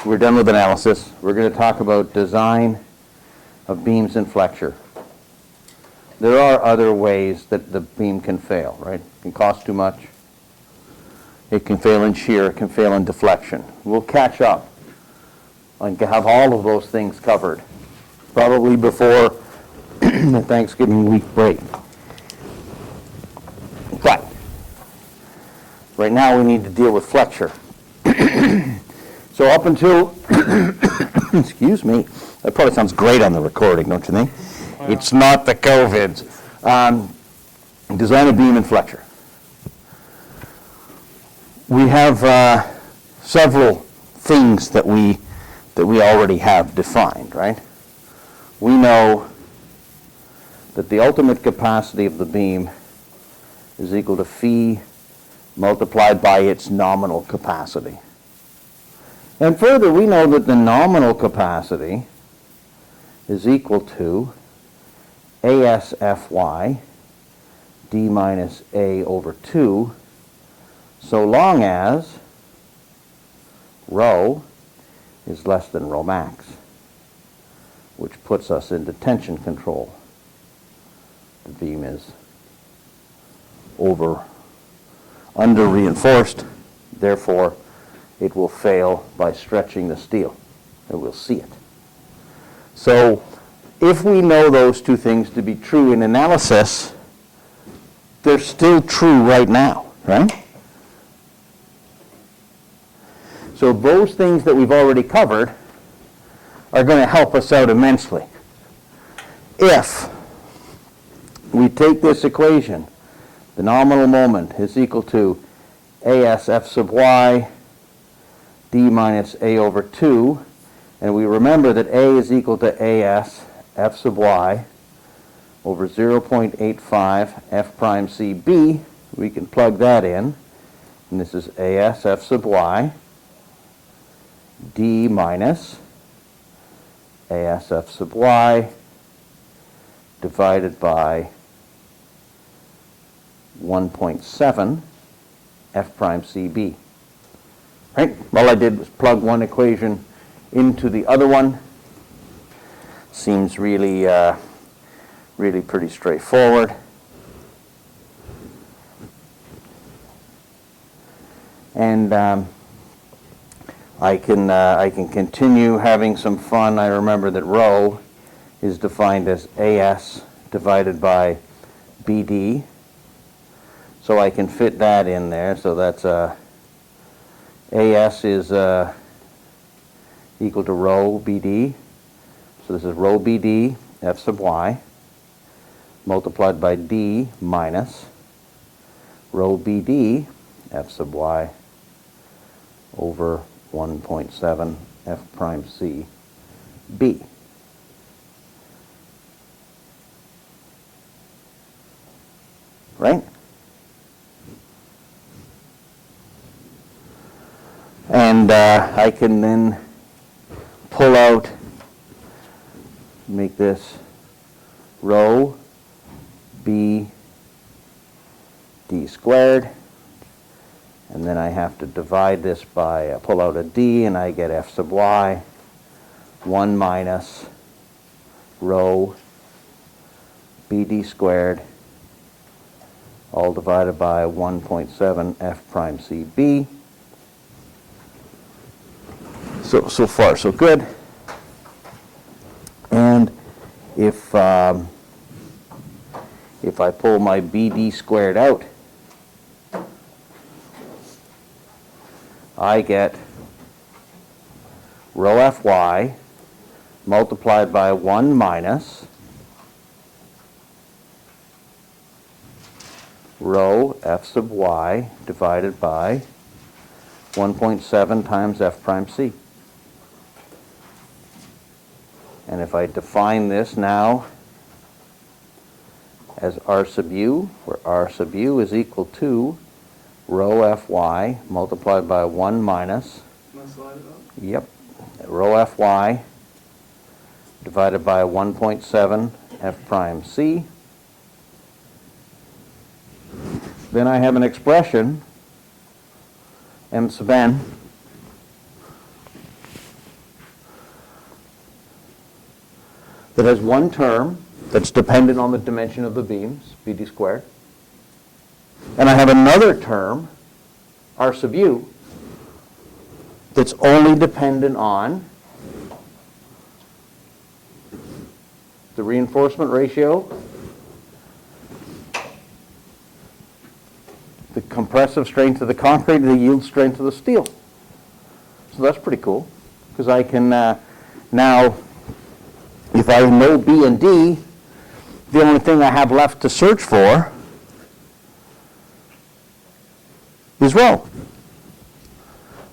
we're done with analysis. We're going to talk about design of beams in flexure. There are other ways that the beam can fail, right? It can cost too much. It can fail in shear. It can fail in deflection. We'll catch up and have all of those things covered, probably before the Thanksgiving week break. But right now we need to deal with flexure. So up until, excuse me, that probably sounds great on the recording, don't you think? Wow. It's not the COVID. Design a beam in flexure. We have several things that we already have defined, right? We know that the ultimate capacity of the beam is equal to phi multiplied by its nominal capacity. And further, we know that the nominal capacity is equal to ASFY d minus A over 2, so long as rho is less than rho max, which puts us into tension control. The beam is under reinforced, therefore it will fail by stretching the steel, and we'll see it. So if we know those two things to be true in analysis, they're still true right now, right? So those things that we've already covered are going to help us out immensely. If we take this equation, the nominal moment is equal to AS F sub y d minus A over 2, and we remember that A is equal to AS F sub y over 0.85 F prime C B. We can plug that in, and this is AS F sub y d minus AS F sub y divided by 1.7 F prime CB. Right? All I did was plug one equation into the other one. Seems really pretty straightforward. And I can continue having some fun. I remember that rho is defined as AS divided by BD. So I can fit that in there. So that's AS is equal to rho BD. So this is rho BD F sub y multiplied by D minus rho BD F sub y over 1.7 F prime C B. Right? And I can then pull out, make this rho B D squared, and then I have to divide this by, pull out a D, and I get F sub y, 1 minus rho BD squared, all divided by 1.7 F prime CB. So far, so good. And if I pull my BD squared out, I get rho Fy multiplied by 1 minus rho F sub y divided by 1.7 times F prime C. And if I define this now as R sub u, where R sub u is equal to rho Fy multiplied by 1 minus, yep, rho Fy divided by 1.7 F prime C, then I have an expression, M sub n, has one term that's dependent on the dimension of the beams, BD squared. And I have another term, R sub u, that's only dependent on the reinforcement ratio, the compressive strength of the concrete, and the yield strength of the steel. So that's pretty cool, because I can now, if I know B and D, the only thing I have left to search for is rho.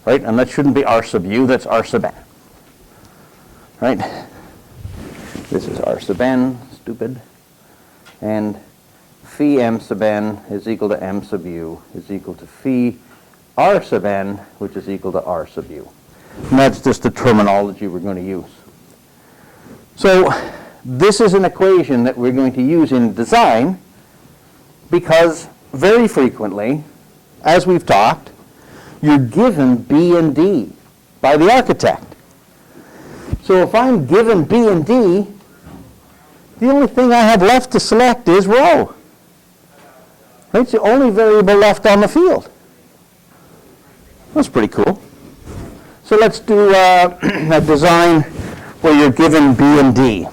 Right? And that shouldn't be R sub u, that's R sub n. Right? This is R sub n, stupid. And phi m sub n is equal to m sub u is equal to phi r sub n, which is equal to r sub u. And that's just the terminology we're going to use. So this is an equation that we're going to use in design because very frequently, as we've talked, you're given B and D by the architect. So if I'm given B and D, the only thing I have left to select is rho. It's the only variable left on the field. That's pretty cool. So let's do a design where you're given B and D.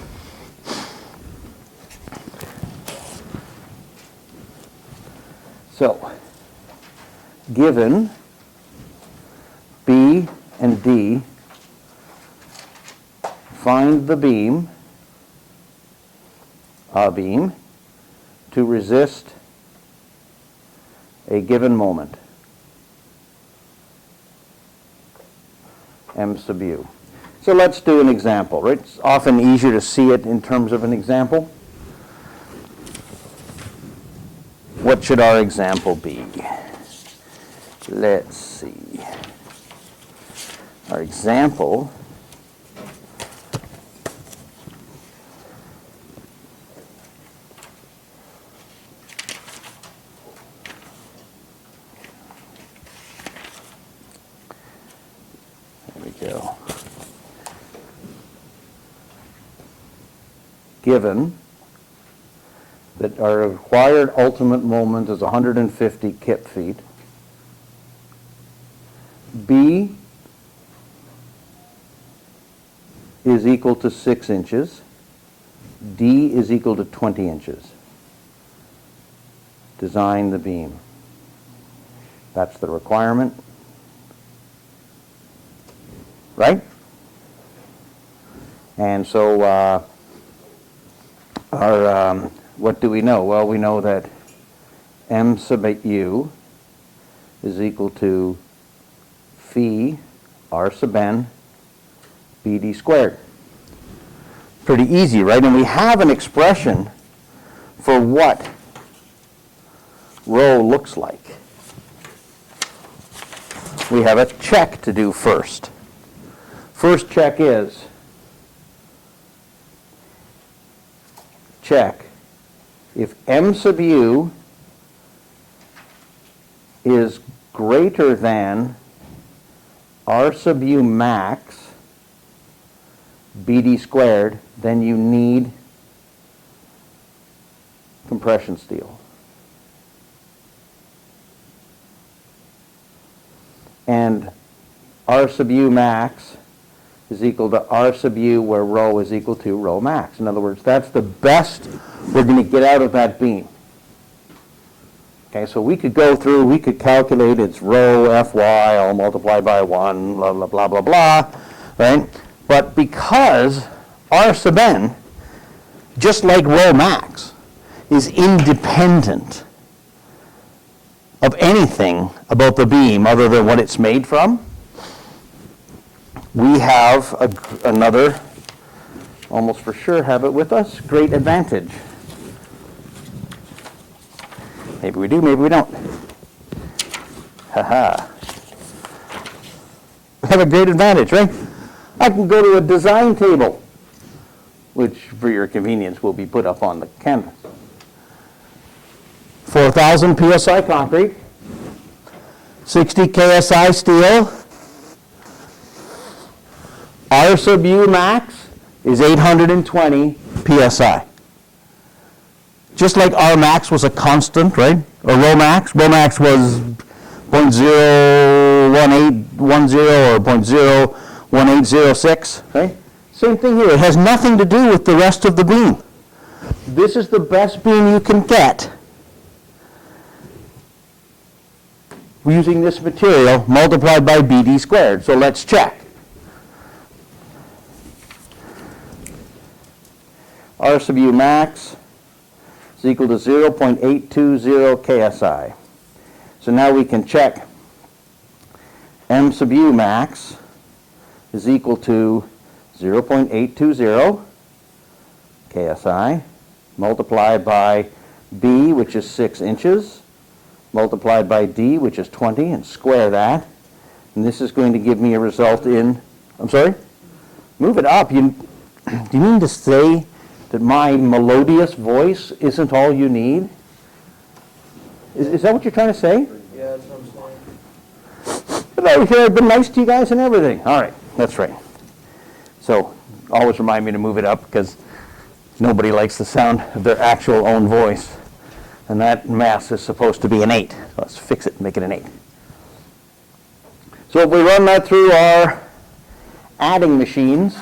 So, given B and D, find the beam, a beam, to resist a given moment, m sub u. So let's do an example, right? It's often easier to see it in terms of an example. What should our example be? Let's see. Our example go. Given that our required ultimate moment is 150 kip feet, B is equal to 6 inches, D is equal to 20 inches. Design the beam. That's the requirement. Right? And so what do we know? Well, we know that m sub u is equal to phi r sub n bd squared. Pretty easy, right? And we have an expression for what rho looks like. We have a check to do first. First check is, check if m sub u is greater than r sub u max bd squared, then you need compression steel. And r sub u max is equal to r sub u, where rho is equal to rho max. In other words, that's the best we're going to get out of that beam. Okay, so we could go through, we could calculate its rho Fy all multiplied by 1, blah, blah, blah, blah, blah, right? But because r sub n, just like rho max, is independent of anything about the beam other than what it's made from, we have another, almost for sure have it with us, great advantage. Maybe we do, maybe we don't. Haha. We have a great advantage, right? I can go to a design table, which for your convenience will be put up on the canvas. 4,000 psi concrete, 60 ksi steel, R sub u max is 820 psi. Just like R max was a constant, right? Or rho max was 0.01810 or 0.01806, right? Same thing here. It has nothing to do with the rest of the beam. This is the best beam you can get using this material multiplied by BD squared. So let's check. R sub U max is equal to 0.820 KSI. So now we can check M sub U max is equal to 0.820 KSI multiplied by B, which is 6 inches, multiplied by D, which is 20, and square that. And this is going to give me a result in, I'm sorry? Move it up. Do you mean to say that my melodious voice isn't all you need? Is that what you're trying to say? Yeah, that's what I'm saying. But over here, I've been nice to you guys and everything. All right, that's right. So always remind me to move it up because nobody likes the sound of their actual own voice. And that mass is supposed to be an 8. Let's fix it and make it an 8. So if we run that through our adding machines,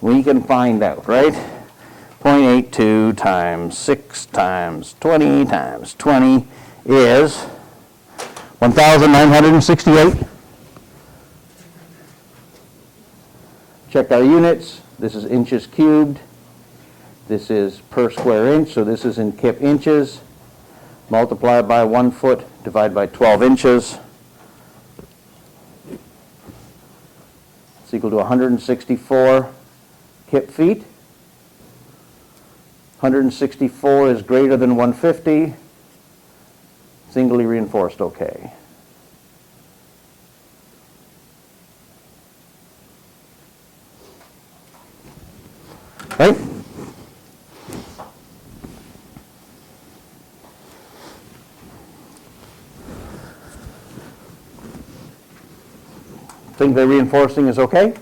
we can find out, right? 0.82 times 6 times 20 times 20 is 1,968. Check our units. This is inches cubed. This is per square inch, so this is in kip inches. Multiply by 1 foot, divide by 12 inches. It's equal to 164 kip feet. 164 is greater than 150. Singly reinforced, okay. Right? Think the reinforcing is okay?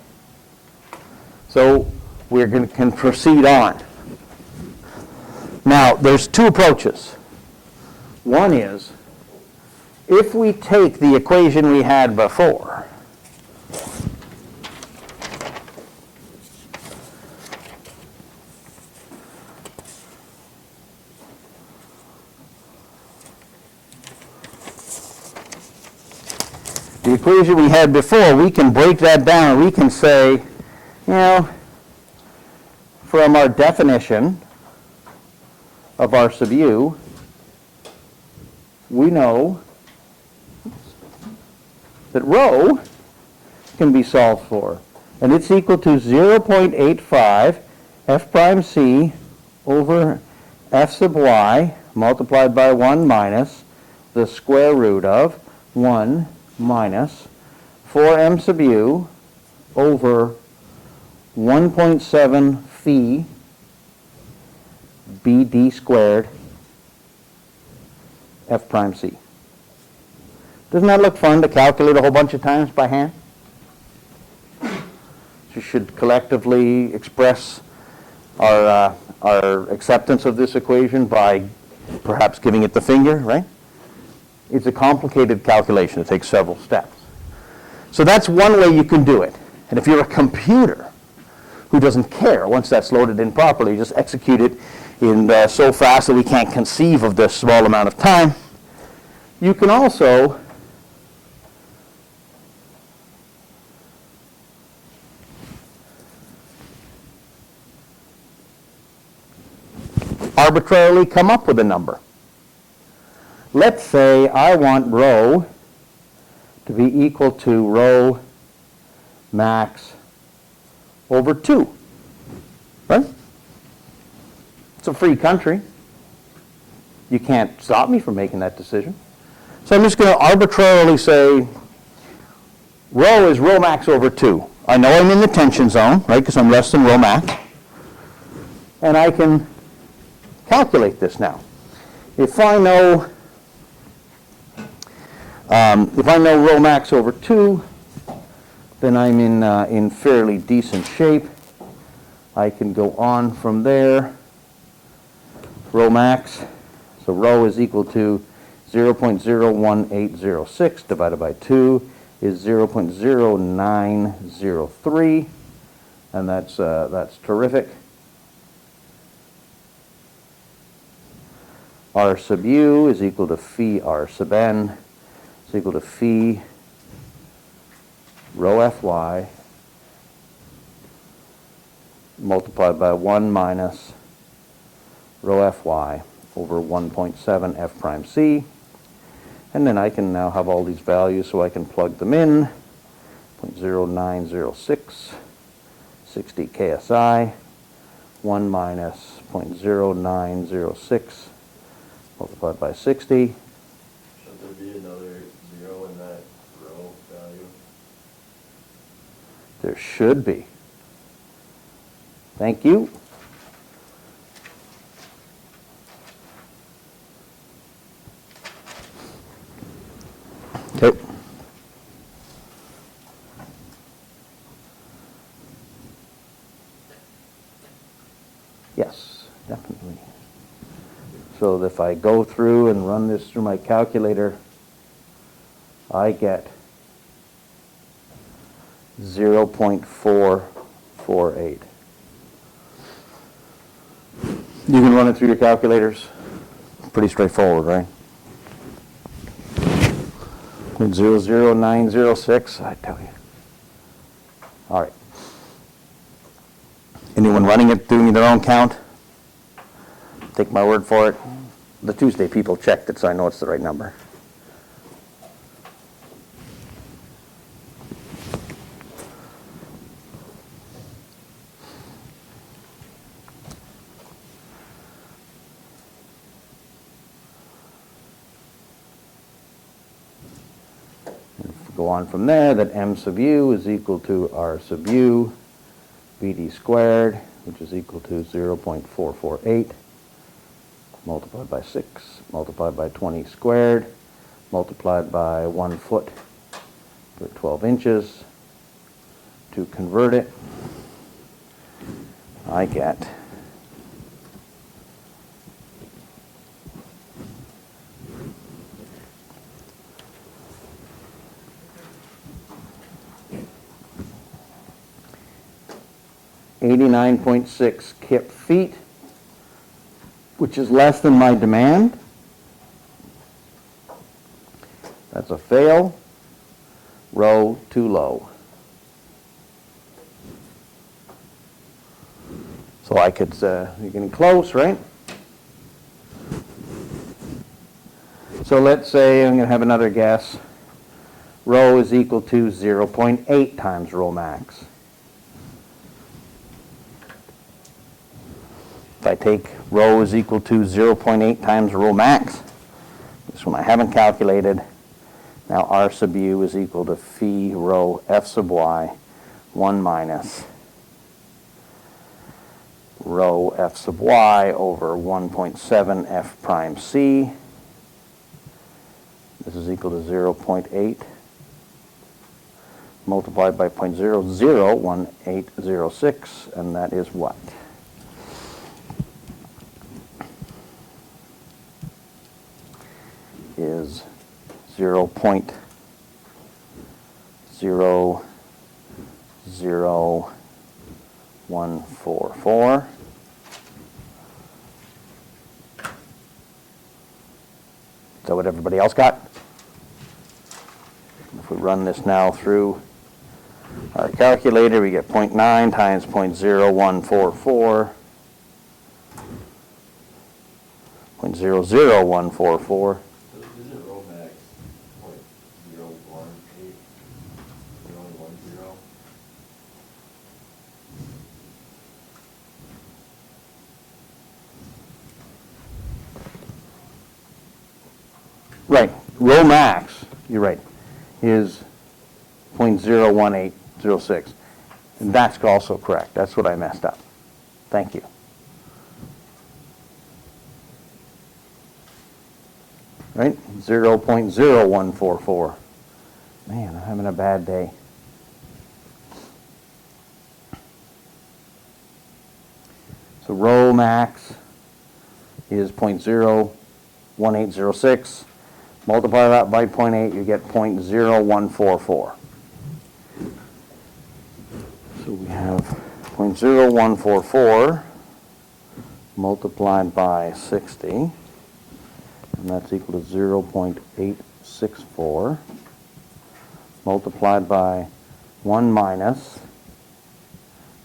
So we're going to proceed on. Now, there's two approaches. One is, if we take the equation we had before, the equation we had before, we can break that down and we can say, you know, from our definition of R sub U, we know that rho can be solved for. And it's equal to 0.85 f prime c over f sub y multiplied by 1 minus the square root of 1 minus 4m sub u over 1.7 phi bd squared f prime c. Doesn't that look fun to calculate a whole bunch of times by hand? You should collectively express our acceptance of this equation by perhaps giving it the finger, right? It's a complicated calculation. It takes several steps. So that's one way you can do it. And if you're a computer who doesn't care, once that's loaded in properly, just execute it in so fast that we can't conceive of this small amount of time. You can also arbitrarily come up with a number. Let's say I want rho to be equal to rho max over 2. Right? It's a free country. You can't stop me from making that decision. So I'm just going to arbitrarily say rho is rho max over 2. I know I'm in the tension zone, right, because I'm less than rho max. And I can calculate this now. If I know rho max over 2, then I'm in fairly decent shape. I can go on from there. Rho max, so rho is equal to 0.01806 divided by 2 is 0.0903, and that's terrific. R sub u is equal to phi r sub n is equal to phi rho fy multiplied by 1 minus rho fy over 1.7 f prime c. And then I can now have all these values, so I can plug them in. 0.0906, 60 ksi, 1 minus 0.0906 multiplied by 60. Should there be another 0 in that row value? There should be. Thank you. Okay. Yes, definitely. So if I go through and run this through my calculator, I get 0.448. You can run it through your calculators. Pretty straightforward, right? 0.00906, I tell you. All right. Anyone running it, doing their own count? Take my word for it. The Tuesday people checked it, so I know it's the right number. Go on from there, that m sub u is equal to r sub u bd squared, which is equal to 0.448 multiplied by 6 multiplied by 20 squared multiplied by 1 foot for 12 inches. To convert it, I get 89.6 kip feet, which is less than my demand. That's a fail. Row too low. So I could, you're getting close, right? So let's say I'm going to have another guess. Rho is equal to 0.8 times rho max. If I take rho is equal to 0.8 times rho max, this one I haven't calculated. Now r sub u is equal to phi rho f sub y, 1 minus rho f sub y over 1.7 f prime c. This is equal to 0.8 multiplied by 0.001806, and that is what? Is 0.00144. Is that what everybody else got? If we run this now through our calculator, we get 0.9 times 0.00144, 0.00144. Isn't rho max 0.018? 0.10? Right, rho max, you're right, is 0.01806. And that's also correct. That's what I messed up. Thank you. Right, 0.0144. Man, I'm having a bad day. So rho max is 0.01806. Multiply that by 0.8, you get 0.0144. So we have 0.0144 multiplied by 60, and that's equal to 0.864 multiplied by 1 minus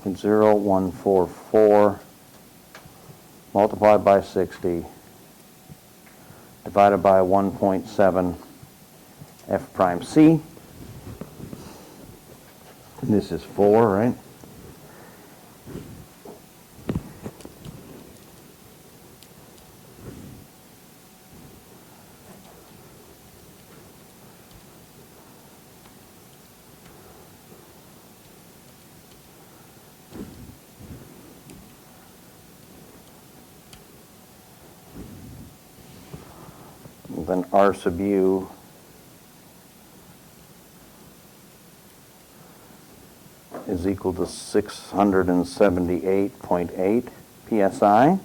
0.0144 multiplied by 60 divided by 1.7 f prime c. And this is 4, right? Then R sub u is equal to 678.8 psi,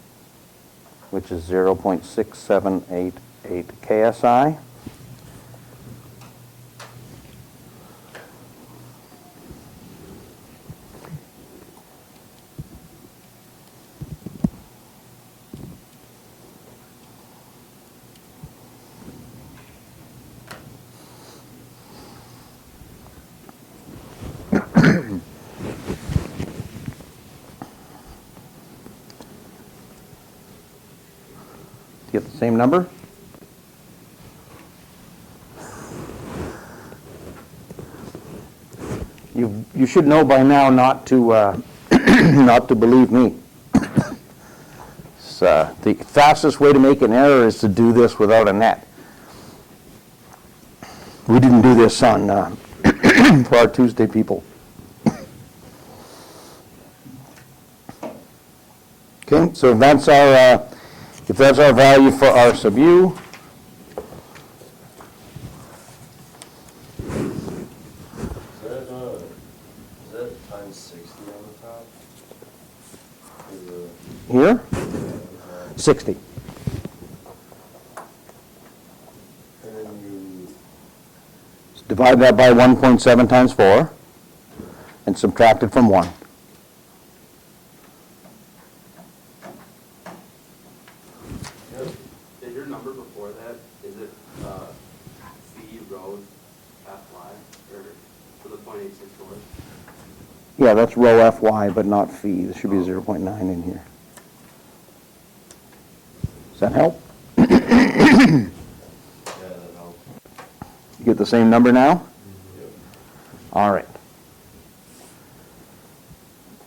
which is 0.6788 ksi. Get the same number? You should know by now not to not to believe me. The fastest way to make an error is to do this without a net. We didn't do this on for our Tuesday people. Okay, so that's our if that's our value for R sub u, Is that times 60 on the top? here, 60. And then you, Divide that by 1.7 times 4 and subtract it from 1. Is your number before that, is it C rho Fy, or for the 0.864? Yeah, that's rho Fy, but not phi. There should be 0.9 in here. Does that help? yeah, that helps. You get the same number now? Yep. All right.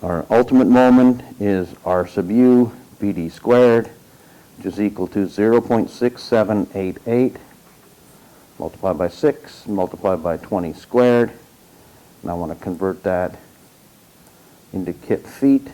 Our ultimate moment is R sub u Bd squared, which is equal to 0.6788 multiplied by 6 multiplied by 20 squared. And I want to convert that into kip feet.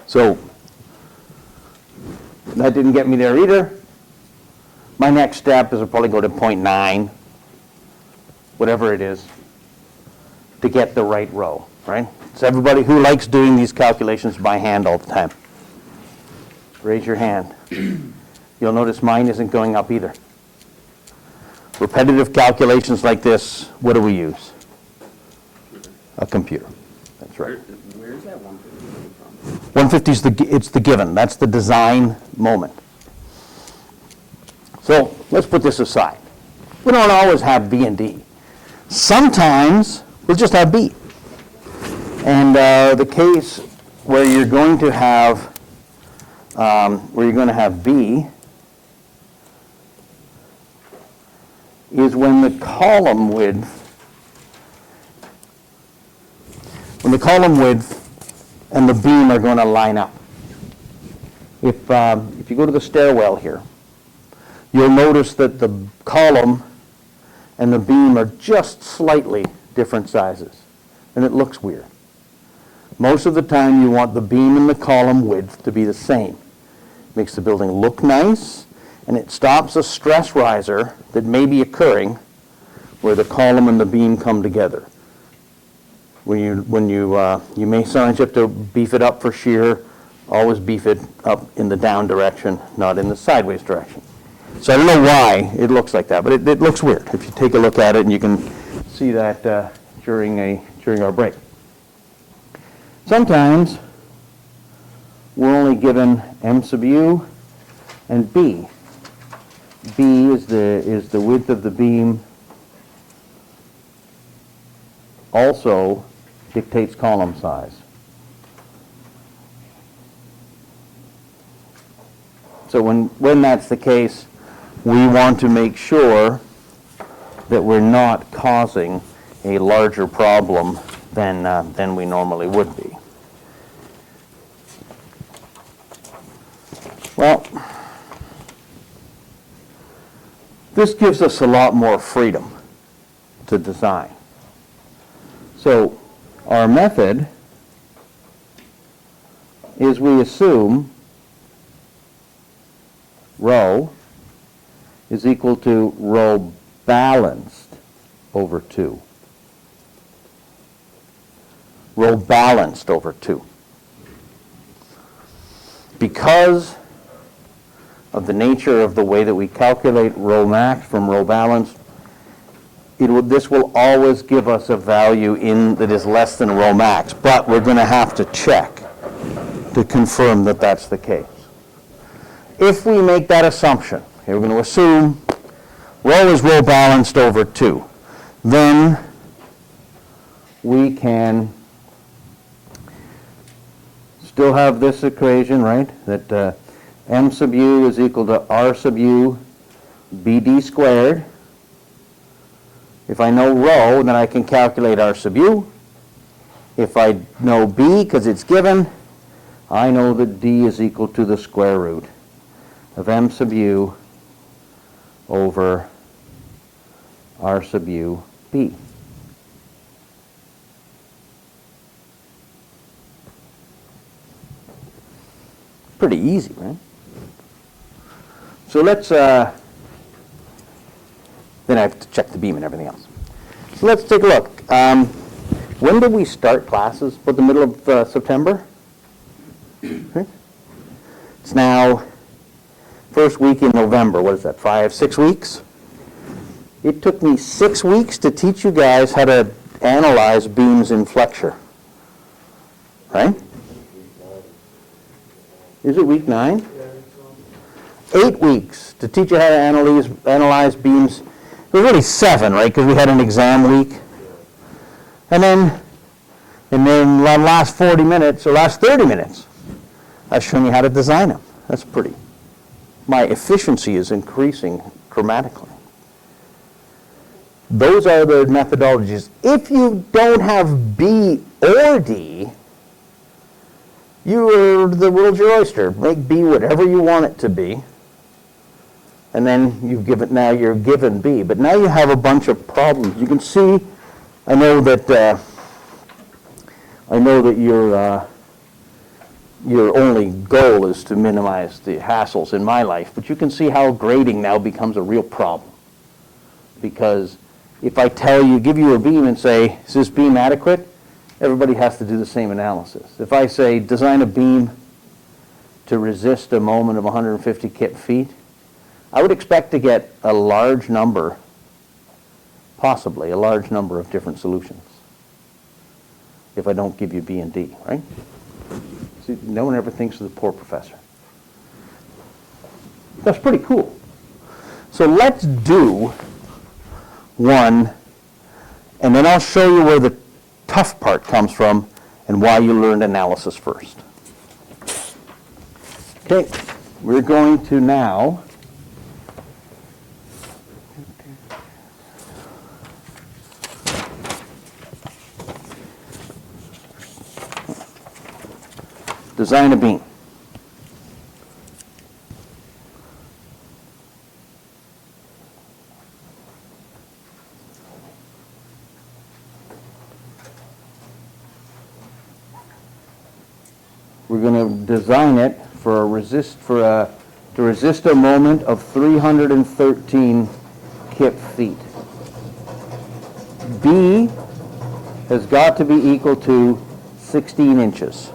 So that didn't get me there either. My next step is I'll probably go to 0.9, whatever it is, to get the right row, right? So everybody who likes doing these calculations by hand all the time, raise your hand. You'll notice mine isn't going up either. Repetitive calculations like this, what do we use? A computer. That's right. Where is that 150 coming from? 150 is it's the given. That's the design moment. So let's put this aside. We don't always have B and D. Sometimes we'll just have B. And the case where you're going to have B is when the column width and the beam are going to line up. If you go to the stairwell here, you'll notice that the column and the beam are just slightly different sizes, and it looks weird. Most of the time, you want the beam and the column width to be the same. Makes the building look nice, and it stops a stress riser that may be occurring where the column and the beam come together. You may sometimes have to beef it up for shear. Always beef it up in the down direction, not in the sideways direction. So I don't know why it looks like that, but it looks weird if you take a look at it, and you can see that during our break. Sometimes we're only given M sub u and B. B is the width of the beam, also dictates column size. So when that's the case, we want to make sure that we're not causing a larger problem than we normally would be. Well, this gives us a lot more freedom to design. So our method is we assume rho is equal to rho balanced over 2. Rho balanced over 2. Because of the nature of the way that we calculate rho max from rho balanced, this will always give us a value that is less than rho max, but we're going to have to check to confirm that that's the case. If we make that assumption, okay, we're going to assume rho is rho balanced over 2, then we can still have this equation, right, that M sub u is equal to R sub u BD squared. If I know rho, then I can calculate R sub u. If I know B, because it's given, I know that D is equal to the square root of M sub u over R sub u B. Pretty easy, right? So let's, then I have to check the beam and everything else. So let's take a look. When did we start classes? About the middle of September? Okay. It's now first week in November. What is that, 5, 6 weeks? It took me 6 weeks to teach you guys how to analyze beams in Flexure. Right? Is it week 9? 8 weeks to teach you how to analyze beams. It was really 7, right? Because we had an exam week. And then the last 40 minutes, or last 30 minutes, I've shown you how to design them. That's pretty. My efficiency is increasing dramatically. Those are the methodologies. If you don't have B or D, the world's your oyster. Make B whatever you want it to be. And then you're given B. But now you have a bunch of problems. You can see, I know that your only goal is to minimize the hassles in my life, but you can see how grading now becomes a real problem. Because if I give you a beam and say, is this beam adequate? Everybody has to do the same analysis. If I say, design a beam to resist a moment of 150 kip feet, I would expect to get a large number, possibly a large number of different solutions if I don't give you B and D, right? See, no one ever thinks of the poor professor. That's pretty cool. So let's do one, and then I'll show you where the tough part comes from and why you learned analysis first. Okay, we're going to now design a beam. we're going to design it to resist a moment of 313 kip feet. B has got to be equal to 16 inches.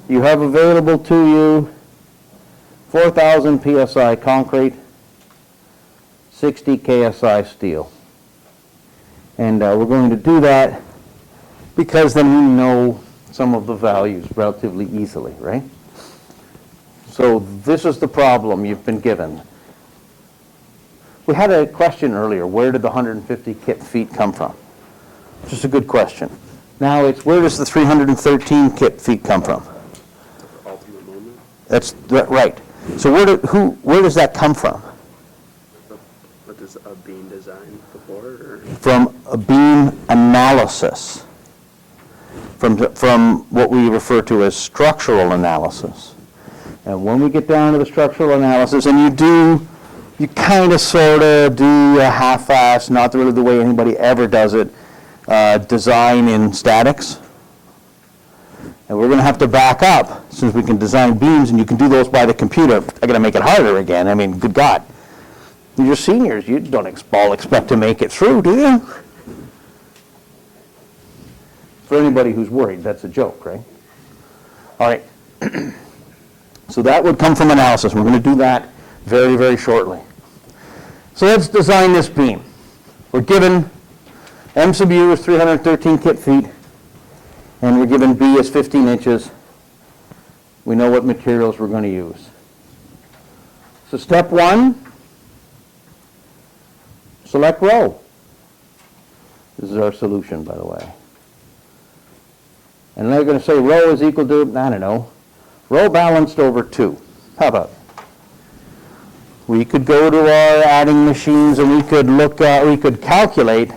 You have available to you 4,000 psi concrete, 60 ksi steel. And we're going to do that because then we know some of the values relatively easily, right? So this is the problem you've been given. We had a question earlier, where did the 150 kip feet come from? Just a good question. Now it's, where does the 313 kip feet come from? Ultimate moment? That's right. So where does that come from? What is a beam design before? Or? From a beam analysis. From what we refer to as structural analysis. And when we get down to the structural analysis, and you kind of sort of do a half-ass, not really the way anybody ever does it, design in statics. And we're going to have to back up, since we can design beams and you can do those by the computer. I got to make it harder again. I mean, good God. You're seniors. You don't all expect to make it through, do you? For anybody who's worried, that's a joke, right? All right. So that would come from analysis. We're going to do that very, very shortly. So let's design this beam. We're given M sub u is 313 kip feet, and we're given B is 15 inches. We know what materials we're going to use. So step one, select row. This is our solution, by the way. And they're going to say rho is equal to, I don't know, rho balanced over 2. How about it? We could go to our adding machines and we could calculate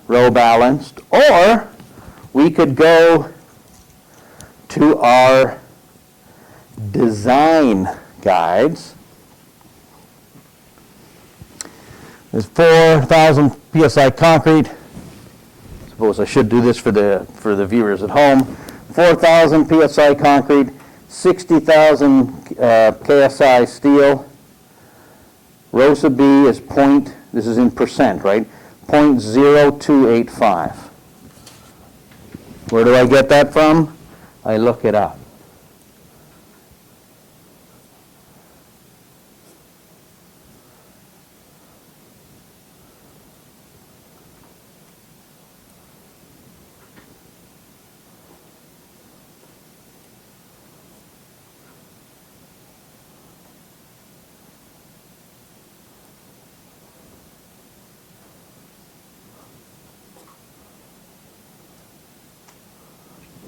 rho balanced, or we could go to our design guides. There's 4,000 psi concrete. Suppose I should do this for the viewers at home. 4,000 psi concrete, 60,000 ksi steel. Rho sub B is this is in percent, right? 0.0285. Where do I get that from? I look it up.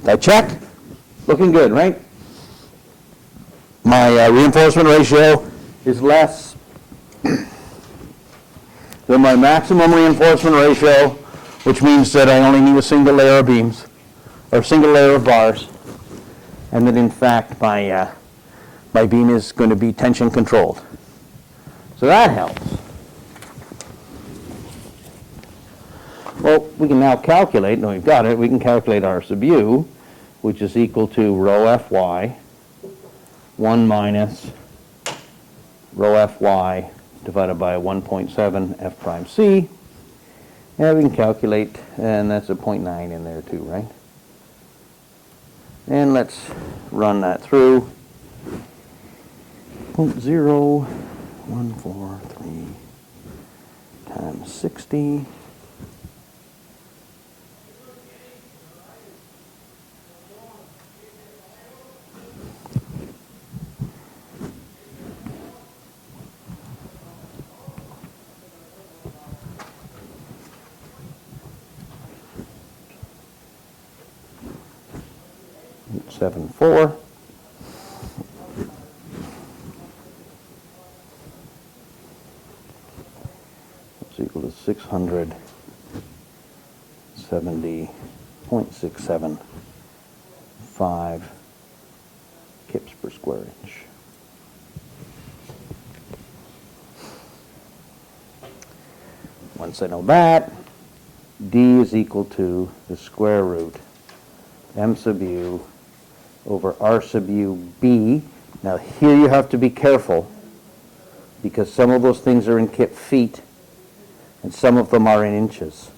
I check. Looking good, right? My reinforcement ratio is less than my maximum reinforcement ratio, which means that I only need a single layer of beams, or a single layer of bars, and that in fact my beam is going to be tension controlled. So that helps. Well, we can now calculate, no, we've got it, we can calculate R sub u, which is equal to rho Fy, 1 minus rho Fy divided by 1.7 F prime C. And we can calculate, and that's a 0.9 in there too, right? And let's run that through. 0.0143 times 60. Seven four. It's equal to 670.675 kips per square inch. Once I know that, D is equal to the square root M sub u over R sub U B. Now here you have to be careful because some of those things are in kip feet and some of them are in inches.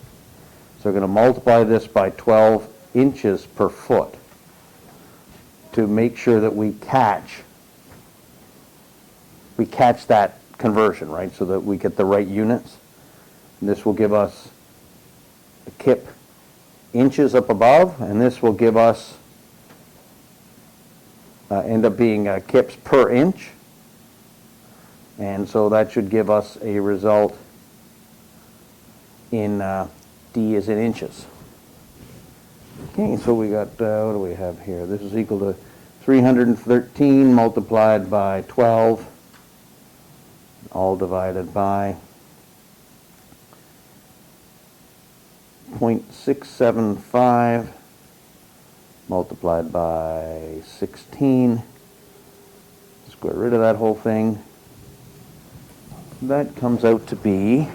So we're going to multiply this by 12 inches per foot to make sure that we catch that conversion, right, so that we get the right units. And this will give us a kip inches up above, and this will give us end up being kips per inch. And so that should give us a result in D is in inches. Okay, so we got, what do we have here? This is equal to 313 multiplied by 12, all divided by 0.675 multiplied by 16. Just get rid of that whole thing. That comes out to be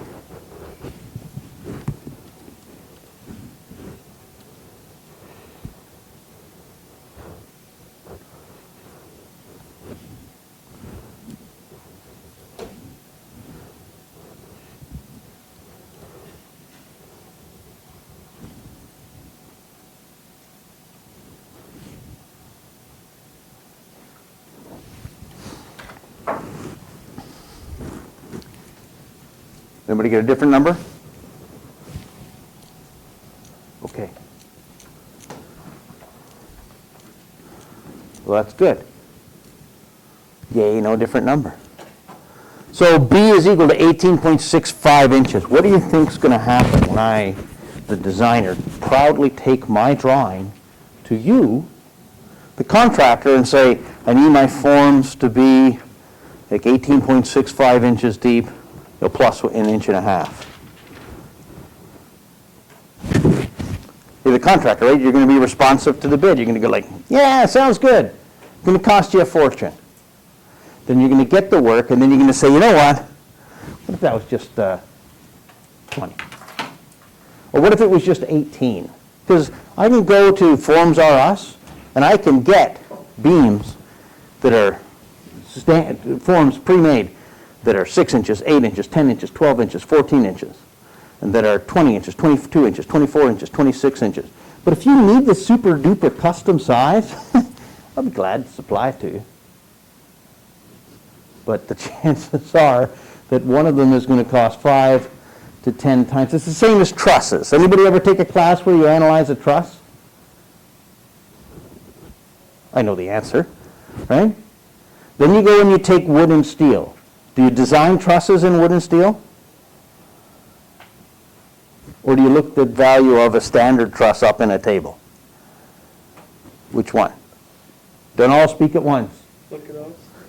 Anybody get a different number? Okay. Well, that's good. Yay, no different number. So B is equal to 18.65 inches. What do you think is going to happen when I, the designer, proudly take my drawing to you, the contractor, and say, I need my forms to be like 18.65 inches deep, plus an inch and a half. You're the contractor, right? You're going to be responsive to the bid. You're going to go like, yeah, sounds good. It's going to cost you a fortune. Then you're going to get the work, and then you're going to say, you know what? What if that was just 20? Or what if it was just 18? Because I can go to Forms R Us, and I can get beams that are forms pre-made that are 6 inches, 8 inches, 10 inches, 12 inches, 14 inches, and that are 20 inches, 22 inches, 24 inches, 26 inches. But if you need the super duper custom size, I'll be glad to supply it to you. But the chances are that one of them is going to cost 5 to 10 times. It's the same as trusses. Anybody ever take a class where you analyze a truss? I know the answer, right? Then you go and you take wood and steel. Do you design trusses in wood and steel? Or do you look at the value of a standard truss up in a table? Which one? Don't all speak at once. Look it up.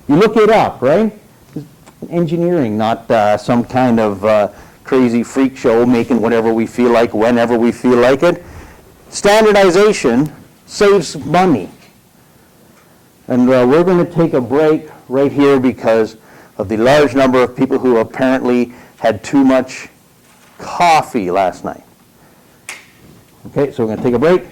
You look it up, right? It's engineering, not some kind of crazy freak show making whatever we feel like, whenever we feel like it. Standardization saves money. And we're going to take a break right here because of the large number of people who apparently had too much coffee last night. Okay, so we're going to take a break.